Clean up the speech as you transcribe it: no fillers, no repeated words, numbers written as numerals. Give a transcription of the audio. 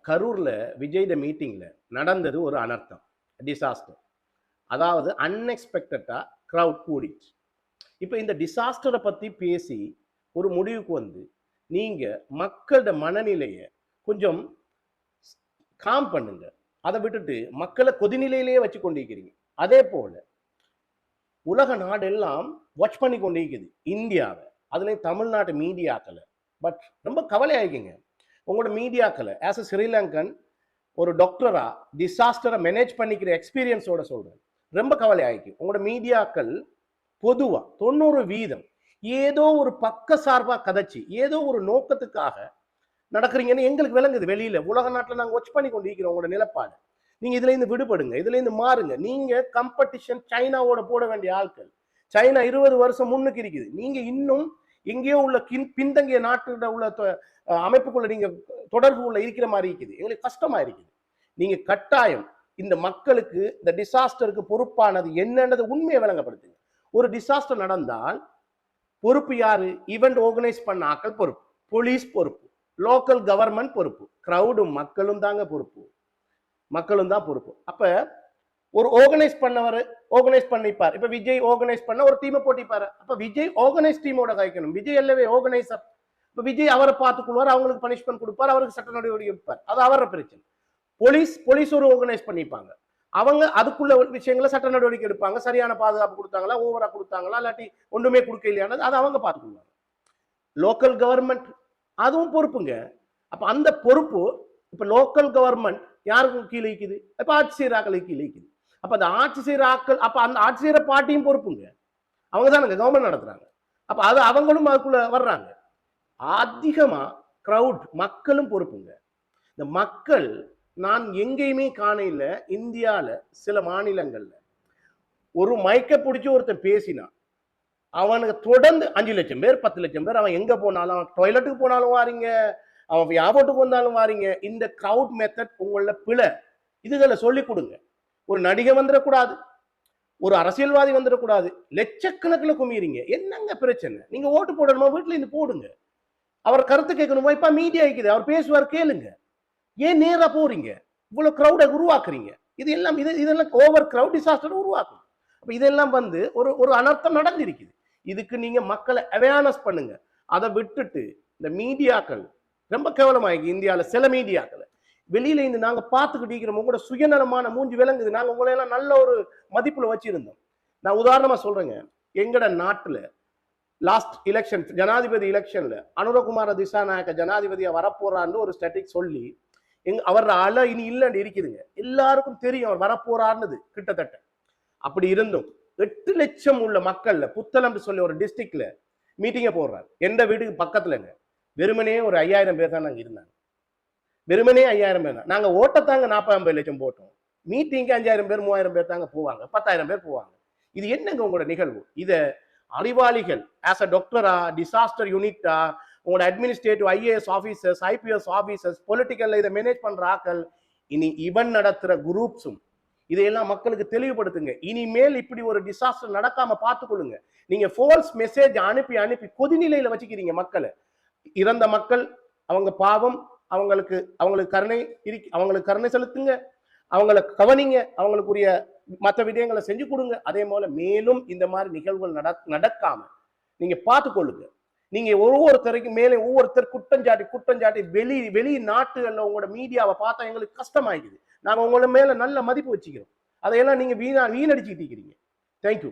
கரூர்ல விஜய் மீட்டிங்ல நடந்தது ஒரு அனர்த்தம், டிசாஸ்டர். அதாவது அன்எக்ஸ்பெக்டடா கிரவுட் கூடிச்சு. இப்போ இந்த டிசாஸ்டரை பத்தி பேசி ஒரு முடிவுக்கு வந்து நீங்க மக்களோட மனநிலையை கொஞ்சம் காம் பண்ணுங்க. அதை விட்டுட்டு மக்களை கொதிநிலையிலேயே வச்சு கொண்டிருக்கிறீங்க. அதே போல உலக நாடெல்லாம் வாட்ச் பண்ணி கொண்டிருக்குது இந்தியாவை, அதுலேயும் தமிழ்நாட்டு மீடியாக்களை. பட் ரொம்ப கவலை ஆகிக்குங்க, உங்களோட மீடியாக்களை ஆஸ் அ ஸ்ரீலங்கன் ஒரு டாக்டரா டிசாஸ்டரை மேனேஜ் பண்ணிக்கிற எக்ஸ்பீரியன்ஸோட சொல்றேன், ரொம்ப கவலை ஆகிக்கு. உங்களோட மீடியாக்கள் பொதுவா 90% ஏதோ ஒரு பக்க சார்பா கதைச்சு ஏதோ ஒரு நோக்கத்துக்காக நடக்கிறீங்கன்னு எங்களுக்கு விளங்குது. வெளியில உலக நாட்டில் நாங்கள் வாட்ச் பண்ணி கொண்டு இருக்கிறோம் உங்களோட நிலப்பாடு. நீங்க இதுல இருந்து விடுபடுங்க, இதுல இருந்து மாறுங்க. நீங்க கம்படிஷன் சைனாவோட போட வேண்டிய ஆட்கள். சைனா 20 வருஷம் முன்னுக்கு இருக்குது, நீங்க இன்னும் எங்கேயோ உள்ள பின்தங்கிய நாட்டோட உள்ள அமைப்புக்குள்ள நீங்க தொடர்பு உள்ள இருக்கிற மாதிரி இருக்குது. எங்களுக்கு கஷ்டமா இருக்குது. நீங்க கட்டாயம் இந்த மக்களுக்கு இந்த டிசாஸ்டருக்கு பொறுப்பானது என்னன்றது உண்மையை விளங்கப்படுத்துங்க. ஒரு டிசாஸ்டர் நடந்தால் பொறுப்பு யாரு? ஈவெண்ட் ஆர்கனைஸ் பண்ண ஆக்கள் பொறுப்பு, போலீஸ் பொறுப்பு, லோக்கல் கவர்மெண்ட் பொறுப்பு, கிரௌடும் மக்களும் தாங்க பொறுப்பு, மக்களும் தான் பொறுப்பு. அப்ப ஒரு ஆர்கனைஸ் பண்ணவர் ஆர்கனைஸ் பண்ணிப்பார். இப்ப விஜய் ஆர்கனைஸ் பண்ண ஒரு டீமை போட்டிப்பாரு. அப்ப விஜய் ஆர்கனைஸ் டீமோட கைக்கணும். விஜய் அல்லவே ஆர்கனைசர். இப்ப விஜய் அவரை பார்த்துக்குள்வார், அவங்களுக்கு பனிஷ்மெண்ட் கொடுப்பார், அவருக்கு சட்ட நடவடிக்கை எடுப்பார். அது அவர பிரச்சனை. போலீஸ் ஒரு ஆர்கனைஸ் பண்ணிப்பாங்க. அவங்க அதுக்குள்ள விஷயங்களை சட்ட நடவடிக்கை எடுப்பாங்க. சரியான பாதுகாப்பு கொடுத்தாங்களா, ஓவரா கொடுத்தாங்களா, இல்லாட்டி ஒன்றுமே கொடுக்க இல்லையானது அதை அவங்க பார்த்துக்குள்வாங்க. லோக்கல் கவர்மெண்ட் அதுவும் பொறுப்புங்க. அப்ப அந்த பொறுப்பு இப்ப லோக்கல் கவர்மெண்ட் யாருக்கு கீழே இருக்குது? இப்ப ஆட்சி செய்கிற ஆக்களுக்கு கீழே இருக்குது. அப்ப அந்த ஆட்சி செய்கிற ஆக்கள், அப்ப அந்த ஆட்சி செய்கிற பார்ட்டியும் பொறுப்புங்க. அவங்க தானுங்க கவர்மெண்ட் நடத்துறாங்க. அப்ப அது அவங்களும் அதுக்குள்ள வர்றாங்க. அதிகமா கிரவுட் மக்களும் பொறுப்புங்க. இந்த மக்கள் நான் எங்கேயுமே காணையில இந்தியால சில மாநிலங்கள்ல ஒரு மைக்க பிடிச்சி ஒருத்தன் பேசினா அவனுக்கு தொடர்ந்து 5 லட்சம் பேர் 10 லட்சம் பேர், அவன் எங்க போனாலும், அவன் டாய்லெட்டுக்கு போனாலும் வாரீங்க, அவன் வியாபாரத்துக்கு வந்தாலும் வாரீங்க. இந்த கிரவுட் மெத்தட் உங்கள பிழை. இதுகளை சொல்லிக் கொடுங்க. ஒரு நடிகை வந்துடக்கூடாது, ஒரு அரசியல்வாதி வந்துடக்கூடாது. லட்சக்கணக்கில் குமிறீங்க, என்னங்க பிரச்சனை? நீங்க ஓட்டு போடணுமா? வீட்டுல இருந்து போடுங்க. அவர் கருத்து கேட்கணுமா? இப்ப மீடியா இருக்குது, அவர் பேசுவார், கேளுங்க. ஏன் நேரா போறீங்க? இவ்வளவு கிரௌடை உருவாக்குறீங்க. இதெல்லாம் ஓவர் கிரௌட் டிசாஸ்டர் உருவாக்கும். அப்ப இதெல்லாம் வந்து ஒரு அனர்த்தம் நடந்திருக்குது. இதுக்கு நீங்க மக்களை அவேர்னஸ் பண்ணுங்க. அதை விட்டுட்டு இந்த மீடியாக்கள் ரொம்ப கேவலமாயிருக்கு. இந்தியாவில் சில மீடியாக்களை வெளியில இருந்து நாங்க பார்த்துக்கிட்டு இருக்கிறோம். உங்களோட சுயநலமான மூஞ்சி விளங்குது. நாங்க உங்களை எல்லாம் நல்ல ஒரு மதிப்புல வச்சிருந்தோம். நான் உதாரணமா சொல்றேங்க, எங்கட நாட்டுல லாஸ்ட் எலெக்ஷன், ஜனாதிபதி எலெக்ஷன்ல அனுரகுமார திசாநாயக்க ஜனாதிபதியா வரப்போறான்னு ஒரு ஸ்டாட்டிக் சொல்லி அவர் அலை இனி இல்லைன்னு இருக்குதுங்க. எல்லாருக்கும் தெரியும் அவர் வரப்போறாருன்னு. கிட்டத்தட்ட அப்படி இருந்தும் 8 லட்சம் உள்ள மக்கள்ல புத்தளம் சொல்லி ஒரு டிஸ்ட்ரிக்ட்ல மீட்டிங்க போடுறாரு. எந்த வீட்டுக்கு பக்கத்துலங்க வெறுமனே ஒரு 5000 பேர் தான் நாங்க இருந்தாங்க. வெறுமனே 5000 பேர் தான். நாங்க ஓட்டத்தாங்க 40-50 லட்சம் போட்டோம். மீட்டிங்கு 5000 பேர் 3000 பேர் தாங்க போவாங்க, 10,000 பேர் போவாங்க. இது என்னங்க உங்களோட நிகழ்வு? இத அறிவாளிகள் ஆஸ் அ டாக்டரா, டிசாஸ்டர் யூனிட்டா, உங்களோட administrative IAS officers, IPS officers, பொலிட்டிக்கல்ல இதை மேனேஜ் பண்ற ஆக்கள், இனி இவன் நடத்துற குரூப்ஸும் இதையெல்லாம் மக்களுக்கு தெளிவுபடுத்துங்க. இனிமேல் இப்படி ஒரு டிசாஸ்டர் நடக்காம பார்த்துக்கொள்ளுங்க. நீங்க ஃபால்ஸ் மெசேஜ் அனுப்பி அனுப்பி கொதிநிலையில வச்சுக்கிறீங்க மக்களை. இறந்த மக்கள் அவங்க பாவம், அவங்களுக்கு கருணை செலுத்துங்க, அவங்களை கவனிங்க, அவங்களுக்குரிய மற்ற விடயங்களை செஞ்சு கொடுங்க. அதே போல மேலும் இந்த மாதிரி நிகழ்வுகள் நடக்காம நீங்க பார்த்துக்கொள்ளுங்க. நீங்க ஒவ்வொருத்தரைக்கும் மேலே ஒவ்வொருத்தர் குற்றஞ்சாட்டி வெளி நாட்டுகள்ல உங்களோட மீடியாவை பார்த்தா எங்களுக்கு கஷ்டமாயிடுது. நாங்க உங்கள மேல நல்ல மதிப்பு வச்சுக்கிறோம். அதையெல்லாம் நீங்க வீணடிச்சுக்கிட்டு இருக்கிறீங்க. தேங்க்யூ.